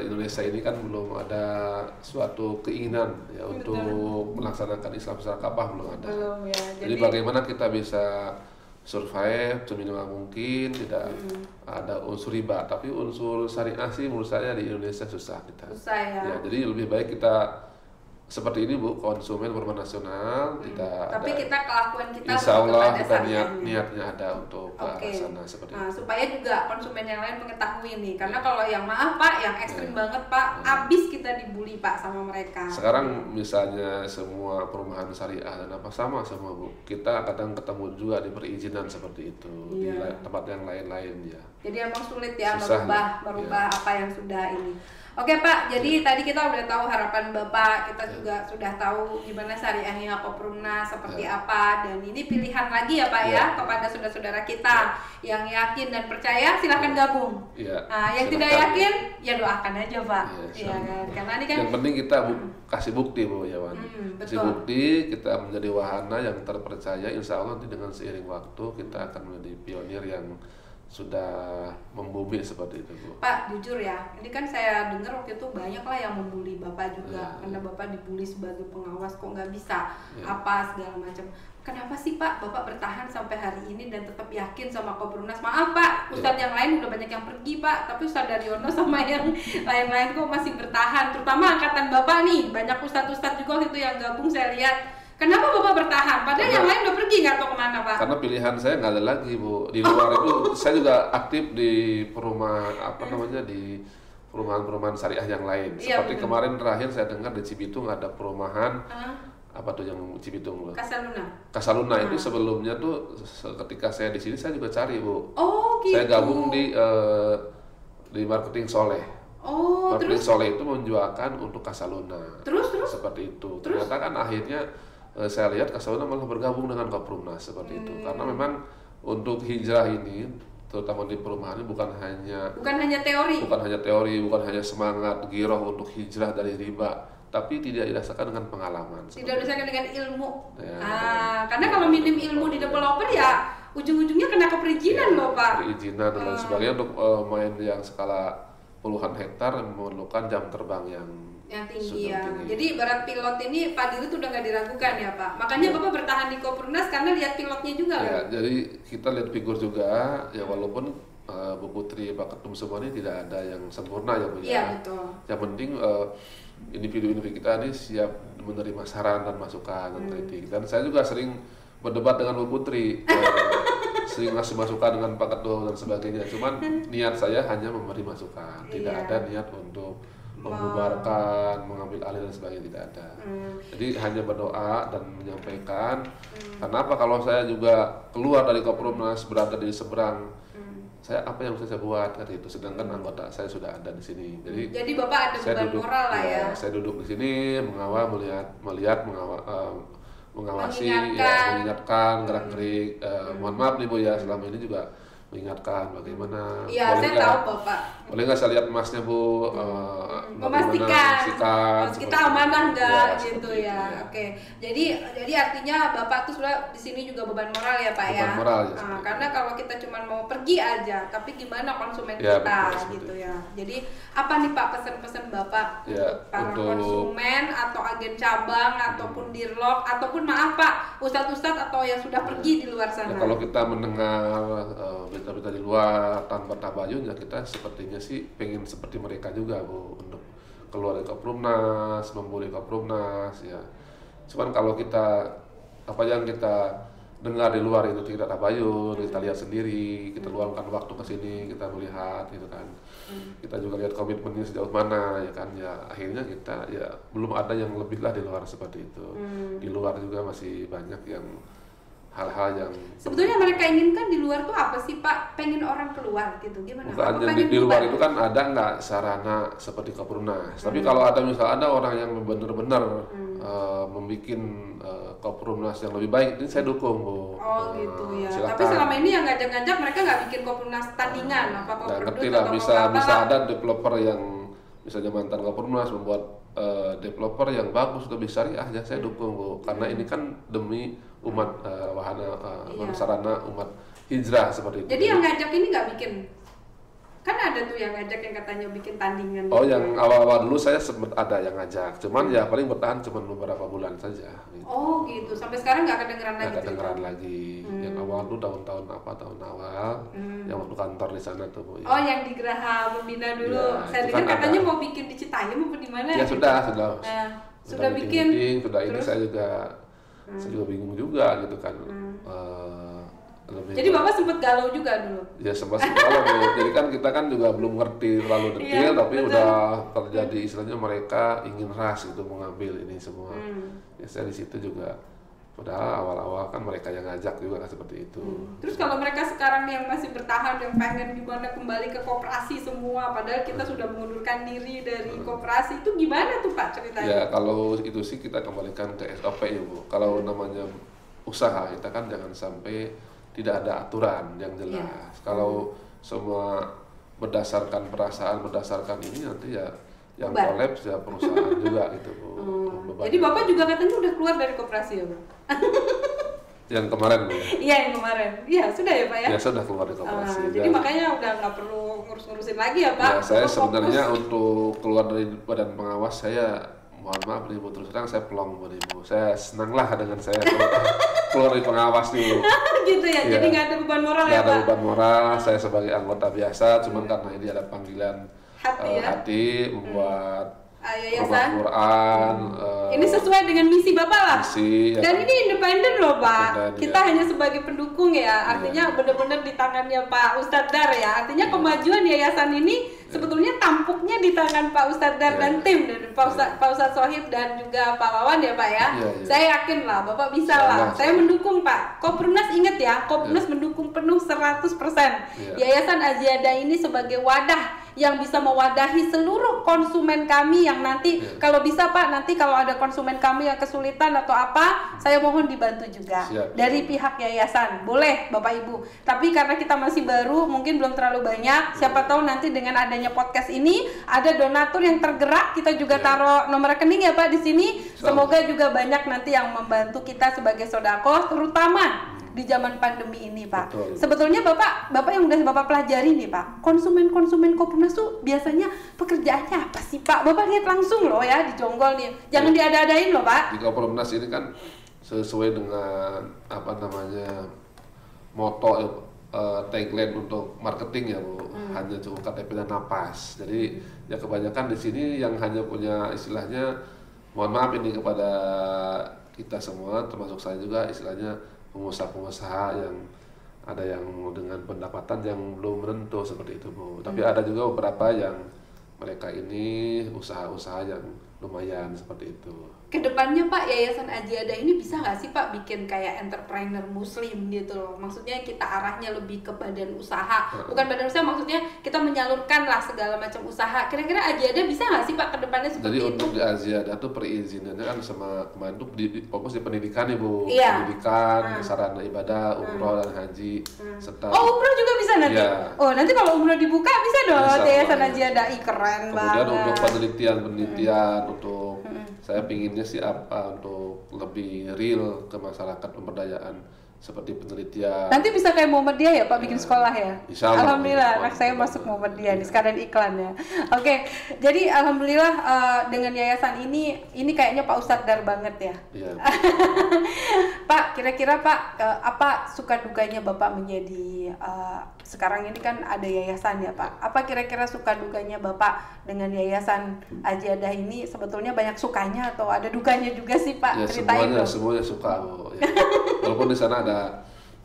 Indonesia ini kan belum ada suatu keinginan ya untuk melaksanakan Islam secara kafah, belum ada. Belum ya. Jadi bagaimana kita bisa survive seminimal mungkin, tidak ada unsur riba, tapi unsur syariah sih menurut saya di Indonesia susah kita. Susah ya. Jadi lebih baik kita seperti ini Bu, konsumen berman nasional tidak tapi ada. kita kelakuan kita Insya Allah kepada kita syariahnya. niatnya ada untuk ke arah sana seperti Nah, itu. supaya juga konsumen yang lain mengetahui nih, karena kalau yang maaf Pak, yang ekstrim banget Pak, abis kita dibully Pak sama mereka. Sekarang misalnya semua perumahan syariah dan apa sama semua Bu, kita kadang ketemu juga di perizinan seperti itu di tempat yang lain-lain ya. Jadi emang sulit ya Susah, merubah apa yang sudah ini. Oke Pak, jadi tadi kita udah tahu harapan Bapak, kita juga sudah tahu gimana syariahnya Koprumnas seperti apa, dan ini pilihan lagi ya Pak ya kepada saudara-saudara kita yang yakin dan percaya silahkan gabung. Nah, yang tidak yakin ya doakan aja Pak. Iya kan? Karena ini kan yang penting kita kasih bukti Bu ya Wan. Kasih bukti kita menjadi wahana yang terpercaya, insya Allah nanti dengan seiring waktu kita akan menjadi pionir yang sudah membumi seperti itu Bu. Pak, jujur ya, ini kan saya dengar waktu itu banyak lah yang membuli Bapak juga, karena Bapak dibully sebagai pengawas kok nggak bisa apa segala macam. Kenapa sih Pak Bapak bertahan sampai hari ini dan tetap yakin sama Koprumnas? Maaf Pak, Ustadz yang lain udah banyak yang pergi Pak, tapi Ustadz Daryono sama yang lain-lain kok masih bertahan, terutama angkatan Bapak nih, banyak ustadz-ustadz juga waktu itu yang gabung saya lihat. Kenapa Bapak bertahan? Padahal yang lain udah pergi nggak tahu kemana Pak? Karena pilihan saya nggak ada lagi Bu. Di luar itu saya juga aktif di perumahan di perumahan-perumahan syariah yang lain. Seperti kemarin terakhir saya dengar di Cibitung ada perumahan apa tuh yang Cibitung Bu? Kasaluna itu sebelumnya tuh ketika saya di sini saya juga cari Bu. Oh gitu. Saya gabung di marketing soleh. Marketing soleh itu menjualkan untuk Kasaluna. Terus? Seperti itu. Ternyata kan akhirnya saya lihat Kasaluna malah bergabung dengan Koprumnas seperti itu, karena memang untuk hijrah ini terutama di perumahan ini bukan hanya teori, bukan hanya semangat giroh untuk hijrah dari riba, tapi tidak dirasakan dengan pengalaman. Tidak dirasakan dengan ilmu. Karena kalau minim ilmu di developer ya ujung-ujungnya kena keperizinan loh Pak. Perizinan dan sebagainya untuk main yang skala puluhan hektar memerlukan jam terbang yang tinggi ya. Jadi ibarat pilot ini Pak Dirut udah nggak diragukan ya Pak. Makanya Bapak bertahan di Koprumnas karena lihat pilotnya juga ya, jadi kita lihat figur juga ya, walaupun Bu Putri, Pak Ketum semua ini tidak ada yang sempurna ya Bu ya. Iya betul. Yang penting individu-individu kita ini siap menerima saran dan masukan dan kritik. Dan saya juga sering berdebat dengan Bu Putri. Sering ngasih masukan dengan Pak Ketum dan sebagainya. Cuman niat saya hanya memberi masukan, tidak ada niat untuk membubarkan, mengambil alih dan sebagainya, tidak ada. Jadi hanya berdoa dan menyampaikan. Kenapa kalau saya juga keluar dari Koprumnas berada di seberang, saya apa yang bisa saya buat kan itu. Sedangkan anggota saya sudah ada di sini. Jadi Bapak ada beban moral lah ya. Saya duduk di sini mengawal, melihat mengawasi, mengingatkan gerak-gerik. Mohon maaf nih Bu ya, selama ini juga mengingatkan bagaimana. Iya, saya tahu Bapak. Boleh nggak saya lihat emasnya Bu? Memastikan kita amanah nggak gitu ya. Ya. Oke. Jadi artinya Bapak tuh sudah di sini juga beban moral ya Pak ya. Beban moral ya. Karena kalau kita cuma mau pergi aja, tapi gimana konsumen ya, kita betul, gitu ya. Jadi apa nih Pak pesan-pesan Bapak ya, para konsumen atau agen cabang ataupun dirlok ataupun maaf Pak ustadz-ustadz atau yang sudah pergi di luar sana. Kalau kita mendengar berita-berita di luar tanpa tabayun ya, kita sepertinya sih pengen seperti mereka juga Bu, untuk keluar dari Koprumnas, membuli Koprumnas ya. Cuman kalau kita apa yang kita dengar di luar itu tidak tabayun, kita lihat sendiri, kita luangkan waktu ke sini, kita melihat gitu kan. Kita juga lihat komitmennya sejauh mana ya kan, ya akhirnya kita ya belum ada yang lebih lah di luar seperti itu. Di luar juga masih banyak yang hal-hal yang sebetulnya mereka inginkan di luar tuh apa sih Pak? Pengen orang keluar gitu gimana? Bukan, di luar itu kan ada nggak sarana seperti Koprumnas. Tapi kalau ada ada orang yang benar-benar membuat Koprumnas yang lebih baik, ini saya dukung Bu. Oh gitu ya. Silakan. Tapi selama ini yang ngajak-ngajak mereka nggak bikin Koprumnas tandingan apa Koperdut atau bisa ada developer yang misalnya mantan Koprumnas membuat developer yang bagus lebih syariah ya, saya dukung Bu. Karena ini kan demi umat wahana sarana umat hijrah seperti itu. Jadi yang ngajak ini nggak bikin, kan ada tuh yang ngajak yang katanya bikin tandingan. Oh gitu. Yang awal-awal dulu saya sempat ada yang ngajak, cuman ya paling bertahan cuma beberapa bulan saja. Gitu. Oh gitu, sampai sekarang nggak kedengeran lagi. Nggak kedengeran lagi. Yang awal dulu tahun awal, yang waktu kantor di sana tuh Bu. Ya. Oh yang di Geraha Pembina dulu. Ya, saya dengar kan katanya mau bikin di Citayam apa di mana? Ya gitu. sudah. sudah bikin meeting, sudah ini saya juga bingung juga gitu kan. Jadi Bapak sempat galau juga dulu? Ya sempat galau Bu. Jadi kan kita kan juga belum ngerti terlalu detail, tapi betul. Udah terjadi istilahnya mereka ingin ras gitu mengambil ini semua. Ya saya di situ juga. Padahal awal-awal kan mereka yang ngajak juga kan seperti itu. Terus kalau mereka sekarang yang masih bertahan, yang pengen gimana kembali ke koperasi semua, padahal kita sudah mengundurkan diri dari koperasi, itu gimana tuh Pak ceritanya? Ya kalau itu sih kita kembalikan ke SOP ya Bu. Kalau namanya usaha kita kan jangan sampai tidak ada aturan yang jelas. Kalau semua berdasarkan perasaan, berdasarkan ini nanti ya yang kolaps ya perusahaan juga gitu Bu. Jadi Bapak juga katanya udah keluar dari koperasi ya Bu? Yang kemarin Bu? Iya yang kemarin, iya sudah ya Pak ya? Ya sudah keluar dari koperasi. Jadi makanya udah nggak perlu ngurus-ngurusin lagi ya Pak? Ya saya sebenarnya untuk keluar dari badan pengawas saya mohon maaf nih Bu, terus terang saya pelong Bu. Saya senang lah dengan saya keluar dari pengawas dulu. Gitu ya, jadi nggak ada beban moral ya Pak? Nggak ada beban moral, saya sebagai anggota biasa, cuman karena ini ada panggilan hati membuat yayasan Quran. Ini sesuai dengan misi Bapak lah. Misi, ya. Dan ini independen loh Pak. Kita hanya sebagai pendukung ya. Artinya benar-benar di tangannya Pak Ustadz Dar ya. Artinya kemajuan yayasan ini sebetulnya tampuknya di tangan Pak Ustadz Dar dan tim dan Pak Ustadz Sohib dan juga Pak Wawan ya Pak ya. Saya yakin lah Bapak bisa lah. Saya mendukung Pak. Kopurnaz ingat ya, Kopurnaz mendukung penuh 100%. Yayasan Aziada ini sebagai wadah yang bisa mewadahi seluruh konsumen kami yang nanti kalau bisa Pak, nanti kalau ada konsumen kami yang kesulitan atau apa, saya mohon dibantu juga dari pihak yayasan. Boleh Bapak Ibu. Tapi karena kita masih baru, mungkin belum terlalu banyak. Siapa tahu nanti dengan adanya podcast ini ada donatur yang tergerak, kita juga taruh nomor rekening ya Pak di sini. Semoga juga banyak nanti yang membantu kita sebagai sodako, terutama di zaman pandemi ini Pak. Betul. Sebetulnya Bapak yang udah Bapak pelajari nih Pak, konsumen Kopurnaz tuh biasanya pekerjaannya apa sih Pak? Bapak lihat langsung loh ya di Jonggol nih, jangan diada-adain loh Pak. Di Kopurnaz ini kan sesuai dengan apa namanya moto tagline untuk marketing ya Bu, hanya cukup KTP dan napas. Jadi ya kebanyakan di sini yang hanya punya istilahnya, mohon maaf ini kepada kita semua termasuk saya juga istilahnya pengusaha-pengusaha yang ada yang dengan pendapatan yang belum menentu seperti itu Bu. Tapi ada juga beberapa yang mereka ini usaha-usaha yang lumayan seperti itu. Kedepannya Pak, Yayasan Aziada ini bisa nggak sih Pak bikin kayak entrepreneur muslim gitu loh? Maksudnya kita arahnya lebih ke badan usaha, bukan badan usaha, maksudnya kita menyalurkan lah segala macam usaha. Kira-kira Aziada bisa nggak sih Pak kedepannya seperti itu? Jadi untuk di Aziada tuh perizinannya kan sama kemarin tuh fokus di pendidikan nih Bu. Pendidikan, sarana ibadah, umroh dan haji serta. Oh umroh juga bisa nanti? Oh nanti kalau umroh dibuka bisa dong Yayasan Aziada. Keren banget. Kemudian untuk penelitian untuk saya pinginnya sih apa untuk lebih real ke masyarakat, pemberdayaan seperti penelitian. Nanti bisa kayak Muhammadiyah ya Pak bikin sekolah ya? Insyaallah. Alhamdulillah anak saya masuk Muhammadiyah nih sekalian iklan ya. Oke, jadi alhamdulillah dengan yayasan ini kayaknya Pak Ustadz Dar banget ya. Iya. Pak, kira-kira Pak apa suka dukanya Bapak menjadi sekarang ini kan ada yayasan ya Pak. Apa kira-kira suka dukanya Bapak dengan yayasan Aziada ini? Sebetulnya banyak sukanya atau ada dukanya juga sih Pak? Ya, ceritain dong. semuanya suka Bu. Ya. Walaupun di sana ada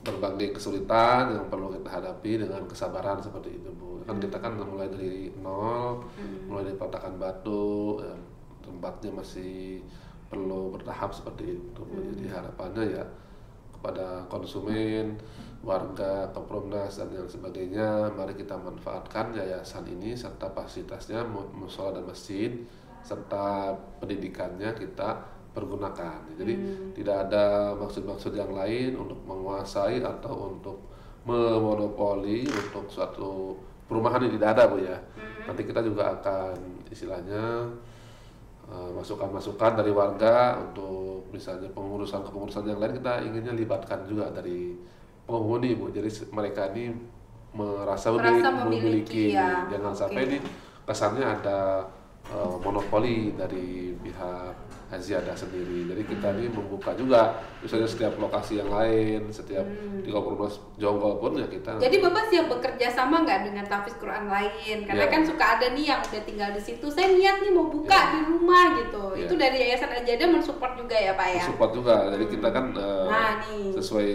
berbagai kesulitan yang perlu kita hadapi dengan kesabaran seperti itu Bu. Kan kita kan mulai dari nol, mulai dari peletakan batu, ya, tempatnya masih perlu bertahap seperti itu Bu. Jadi harapannya ya kepada konsumen, warga Kopurnaz dan yang sebagainya, mari kita manfaatkan yayasan ini serta fasilitasnya, mushola dan masjid serta pendidikannya kita pergunakan. Jadi tidak ada maksud-maksud yang lain untuk menguasai atau untuk memonopoli untuk suatu perumahan yang tidak ada Bu ya. Nanti kita juga akan istilahnya masukan-masukan dari warga untuk misalnya kepengurusan yang lain, kita inginnya libatkan juga dari penghuni Bu. Jadi mereka ini merasa memiliki jangan sampai ini kesannya ada monopoli dari pihak Aziada sendiri. Jadi kita ini membuka juga misalnya setiap lokasi yang lain, setiap di Kopramnas Jonggol pun ya kita. Jadi Bapak siap bekerja sama nggak dengan tahfiz Quran lain? Karena kan suka ada nih yang udah tinggal di situ, saya niat nih mau buka di rumah gitu. Itu dari Yayasan Aziada mensupport juga ya Pak ya? Support juga, jadi kita kan sesuai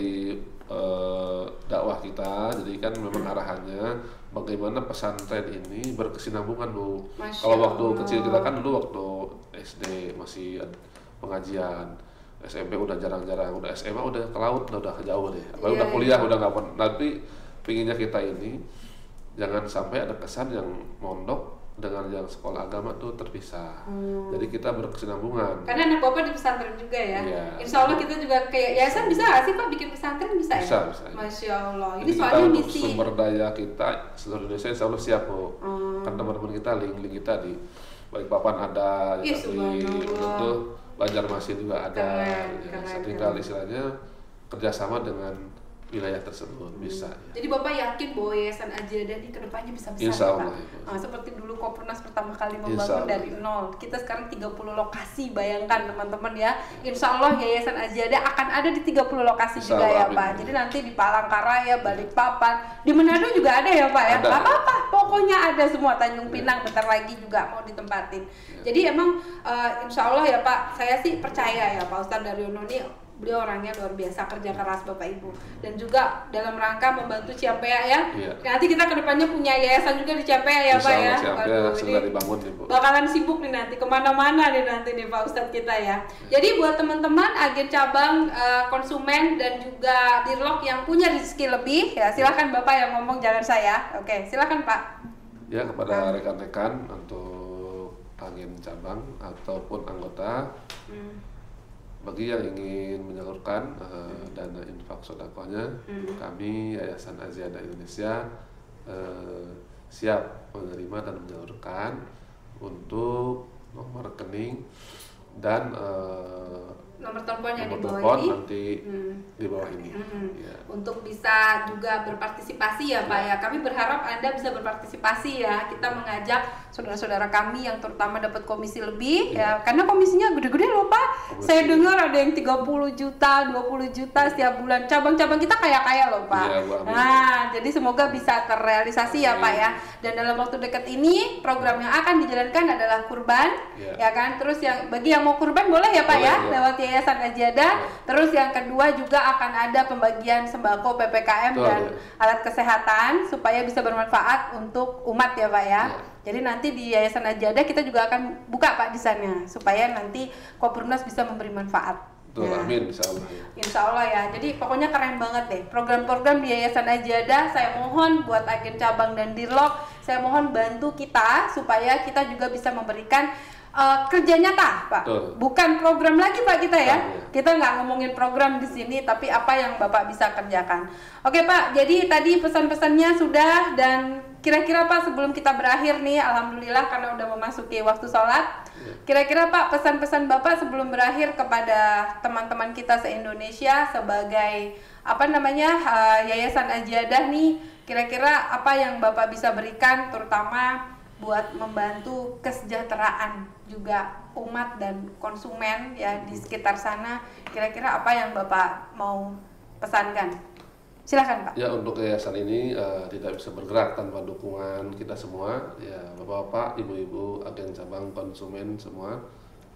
dakwah kita, jadi kan memang arahannya bagaimana pesantren ini berkesinambungan Bu. Kalau waktu kecil kita kan dulu waktu SD masih pengajian, SMP udah jarang-jarang, udah SMA udah ke laut, udah jauh deh. Apalagi udah kuliah udah nggak pernah. Tapi pinginnya kita ini jangan sampai ada kesan yang mondok dengan yang sekolah agama tuh terpisah. Jadi kita berkesinambungan. Karena anak Bapak di pesantren juga ya. Insya Allah kita juga kayak yayasan bisa nggak sih Pak bikin pesantren bisa ya? Bisa. Masya Allah. Jadi ini soalnya kita misi. Sumber daya kita seluruh Indonesia insya Allah siap kok. Kan teman-teman kita link kita di Balikpapan ada, di Banjarmasin juga ada. Tinggal istilahnya kerjasama dengan wilayah tersebut bisa. Jadi Bapak yakin bahwa Yayasan Aziada ini kedepannya bisa besar Insya Allah, Pak? Seperti dulu Kopramnas pertama kali membangun dari nol. Kita sekarang 30 lokasi, bayangkan teman-teman ya. Insya Allah Yayasan Aziada akan ada di 30 lokasi juga ya Pak. Jadi nanti di Palangkaraya, Balikpapan, di Manado juga ada ya Pak ya? Gak apa-apa, pokoknya ada semua. Tanjung Pinang bentar lagi juga mau ditempatin. Jadi emang insya Allah ya Pak, saya sih percaya ya Pak Ustadz Daryono ini, beliau orangnya luar biasa, kerja keras Bapak Ibu, dan juga dalam rangka membantu Ciampea ya. Nanti kita kedepannya punya yayasan juga di Ciampea ya Pak ya. Waduh, ini dibangun nih Bu. Bakalan sibuk nih nanti kemana-mana nih nanti nih Pak Ustadz kita ya. Jadi buat teman-teman agen cabang, konsumen dan juga dirlok yang punya rezeki lebih ya, silakan Bapak yang ngomong, jangan saya. Oke, silakan Pak. Ya, kepada rekan-rekan untuk agen cabang ataupun anggota. Bagi yang ingin menyalurkan dana infak sedekahnya, kami Yayasan Aziada Indonesia siap menerima dan menyalurkan untuk nomor rekening dan nomor telepon yang di bawah ini nanti di bawah ini. Ya. Untuk bisa juga berpartisipasi ya Pak ya. Kami berharap Anda bisa berpartisipasi ya. Kita mengajak saudara-saudara kami yang terutama dapat komisi lebih ya, karena komisinya gede-gede loh Pak. Saya dengar ada yang 30 juta, 20 juta setiap bulan. Cabang-cabang kita kaya-kaya loh Pak. Nah, jadi semoga bisa terrealisasi ya Pak ya. Dan dalam waktu dekat ini program yang akan dijalankan adalah kurban ya kan. Terus yang bagi yang mau kurban boleh ya Pak ya, lewat Yayasan Aziada. Terus yang kedua juga akan ada pembagian sembako PPKM dan alat kesehatan supaya bisa bermanfaat untuk umat ya Pak ya. Jadi nanti di Yayasan Aziada kita juga akan buka Pak di sana supaya nanti Kopramnas bisa memberi manfaat. Amin, insya Allah ya. Insya Allah ya. Jadi pokoknya keren banget deh program-program di Yayasan Aziada. Saya mohon buat agen cabang dan dirlok, saya mohon bantu kita supaya kita juga bisa memberikan kerja nyata Pak. Bukan program lagi Pak kita ya. Kita nggak ngomongin program di sini, tapi apa yang Bapak bisa kerjakan. Oke Pak, jadi tadi pesan-pesannya sudah, dan kira-kira Pak sebelum kita berakhir nih, alhamdulillah karena udah memasuki waktu sholat. Kira-kira Pak pesan-pesan Bapak sebelum berakhir kepada teman-teman kita se-Indonesia sebagai Yayasan Aziada nih, kira-kira apa yang Bapak bisa berikan terutama buat membantu kesejahteraan juga umat dan konsumen ya di sekitar sana. Kira-kira apa yang Bapak mau pesankan? Silakan Pak. Ya, untuk yayasan ini tidak bisa bergerak tanpa dukungan kita semua ya, Bapak-bapak, ibu-ibu, agen cabang, konsumen semua.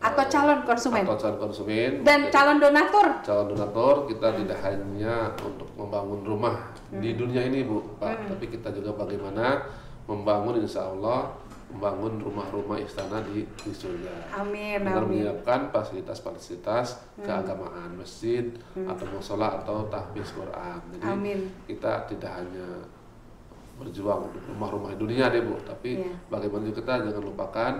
Atau calon konsumen. Dan calon donatur. Calon donatur kita tidak hanya untuk membangun rumah di dunia ini Bu, Pak, tapi kita juga bagaimana membangun insya Allah membangun rumah-rumah istana di surga. Amin. Dengan menyiapkan fasilitas-fasilitas keagamaan, masjid atau musola atau tahfiz Quran. Jadi kita tidak hanya berjuang untuk rumah-rumah dunia deh Bu, tapi bagaimana juga kita jangan lupakan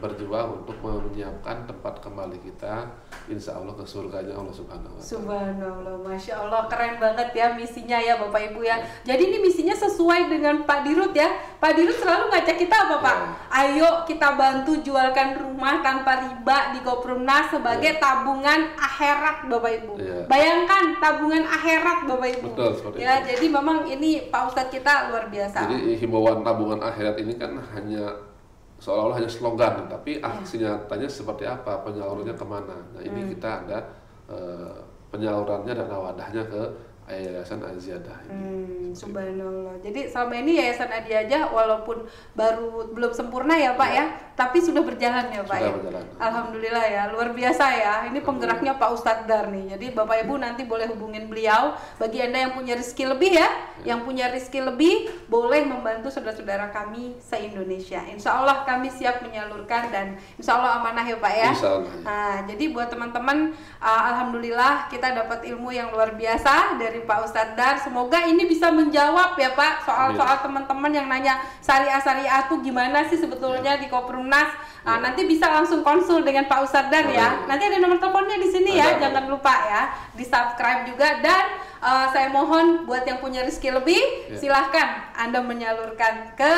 berjuang untuk menyiapkan tempat kembali kita insya Allah ke surganya Allah Subhanahu wa Ta'ala. Subhanallah, Masya Allah, keren banget ya misinya ya Bapak Ibu ya. Jadi ini misinya sesuai dengan Pak Dirut ya. Pak Dirut selalu ngajak kita apa Pak? Ayo kita bantu jualkan rumah tanpa riba di Kopramnas sebagai tabungan akhirat Bapak Ibu. Bayangkan tabungan akhirat Bapak Ibu. Betul, seperti ya, itu. Jadi memang ini Pak Ustadz kita luar biasa. Jadi himbauan tabungan akhirat ini kan hanya seolah-olah hanya slogan, tapi aksi nyatanya seperti apa, penyalurannya kemana. Nah ini kita ada penyalurannya dan wadahnya ke Yayasan Aziyadah. Subhanallah. Jadi selama ini Yayasan Aziyadah walaupun belum sempurna ya Pak ya, tapi sudah berjalan ya Pak ya. Berjalan. Alhamdulillah ya, luar biasa ya. Ini penggeraknya Pak Ustadz Dar nih. Jadi Bapak Ibu nanti boleh hubungin beliau. Bagi Anda yang punya rezeki lebih ya, yang punya rezeki lebih boleh membantu saudara-saudara kami se-Indonesia. Insya Allah kami siap menyalurkan dan insya Allah amanah ya Pak ya. Insya Allah. Nah, jadi buat teman-teman, alhamdulillah kita dapat ilmu yang luar biasa dari Pak Ustadz Dar. Semoga ini bisa menjawab ya Pak soal-soal teman-teman yang nanya syariah tuh gimana sih sebetulnya di Koperumnas. Nah, nanti bisa langsung konsul dengan Pak Ustadz Dar ya. Nanti ada nomor teleponnya di sini ya, jangan lupa ya. Di-subscribe juga dan saya mohon buat yang punya rezeki lebih, silahkan Anda menyalurkan ke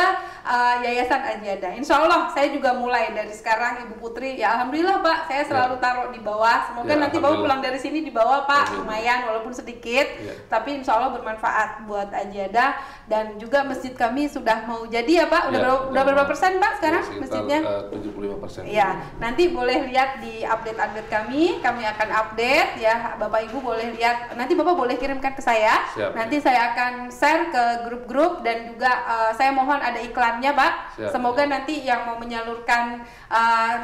Yayasan Aziyadah. Insya Allah saya juga mulai dari sekarang Ibu Putri. Ya Alhamdulillah Pak, saya selalu taruh di bawah. Semoga nanti Bapak pulang dari sini di bawah Pak, lumayan walaupun sedikit. Tapi insya Allah bermanfaat buat Aziyadah. Dan juga masjid kami sudah mau jadi ya Pak. Udah berapa persen Pak sekarang masjidnya? 75%. Ya, nanti boleh lihat di update kami akan update ya. Bapak Ibu boleh lihat, nanti Bapak boleh kirimkan ke saya. Siap. Nanti saya akan share ke grup-grup dan juga saya mohon ada iklannya Pak. Siap. Semoga nanti yang mau menyalurkan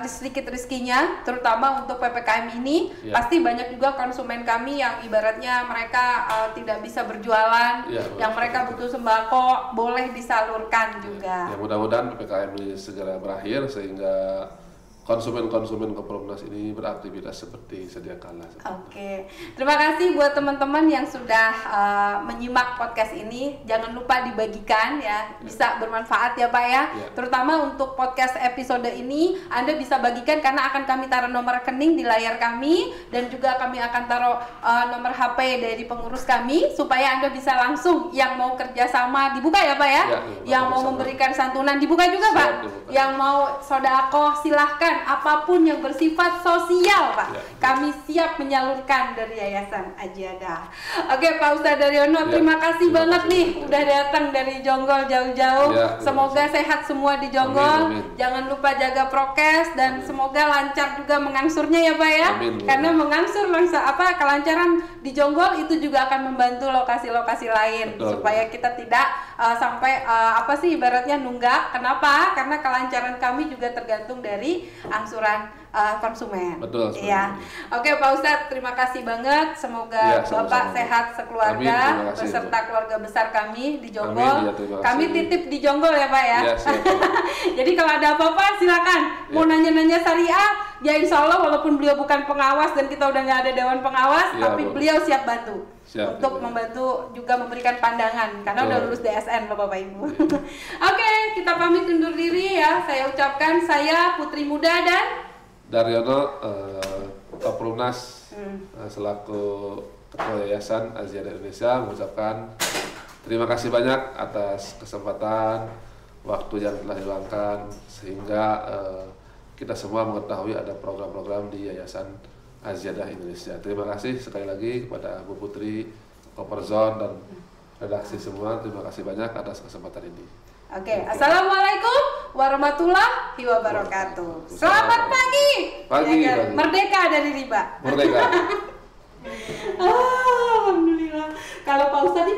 sedikit rezekinya, terutama untuk PPKM ini, pasti banyak juga konsumen kami yang ibaratnya mereka tidak bisa berjualan, yang mereka butuh sembako, boleh disalurkan juga. Ya mudah-mudahan PPKM ini segera berakhir sehingga konsumen-konsumen Koperumnas ini beraktivitas seperti sedia kala. Oke, terima kasih buat teman-teman yang sudah menyimak podcast ini. Jangan lupa dibagikan ya, bisa bermanfaat ya Pak ya. Terutama untuk podcast episode ini, Anda bisa bagikan karena akan kami taruh nomor rekening di layar kami dan juga kami akan taruh nomor HP dari pengurus kami supaya Anda bisa langsung yang mau kerjasama dibuka ya Pak ya. Yang mau memberikan santunan dibuka juga Pak. Yang mau sodaqoh silahkan. Apapun yang bersifat sosial Pak, kami siap menyalurkan dari Yayasan Aziyadah. Oke Pak Ustadz Daryono, terima kasih banget nih udah datang dari Jonggol jauh-jauh. Semoga sehat semua di Jonggol. Jangan lupa jaga prokes dan semoga lancar juga mengangsurnya ya Pak ya. Karena mengangsur kelancaran di Jonggol itu juga akan membantu lokasi-lokasi lain supaya kita tidak sampai ibaratnya nunggak. Kenapa? Karena kelancaran kami juga tergantung dari angsuran konsumen. Betul. Iya. Oke Pak Ustadz, terima kasih banget. Semoga Bapak sehat sekeluarga beserta keluarga besar kami di Jonggol. Kami titip di Jonggol ya Pak ya. Jadi kalau ada apa-apa silakan. Mau nanya-nanya syariah, ya insya Allah walaupun beliau bukan pengawas dan kita udah nggak ada dewan pengawas, tapi beliau siap bantu. Untuk membantu juga memberikan pandangan karena udah lulus DSN loh Bapak Ibu. Oke, kita pamit undur diri ya. Saya ucapkan saya Putri Muda dan Daryono Koperumnas selaku Ketua Yayasan Aziyadah Indonesia mengucapkan terima kasih banyak atas kesempatan waktu yang telah diluangkan sehingga kita semua mengetahui ada program-program di Yayasan Aziyadah Indonesia. Terima kasih sekali lagi kepada Bu Putri, Koperzone dan redaksi semua. Terima kasih banyak atas kesempatan ini. Oke, Assalamualaikum warahmatullahi wabarakatuh. Selamat pagi. Pagi. Merdeka dari riba. Merdeka. Alhamdulillah. Kalau Pak Ustadz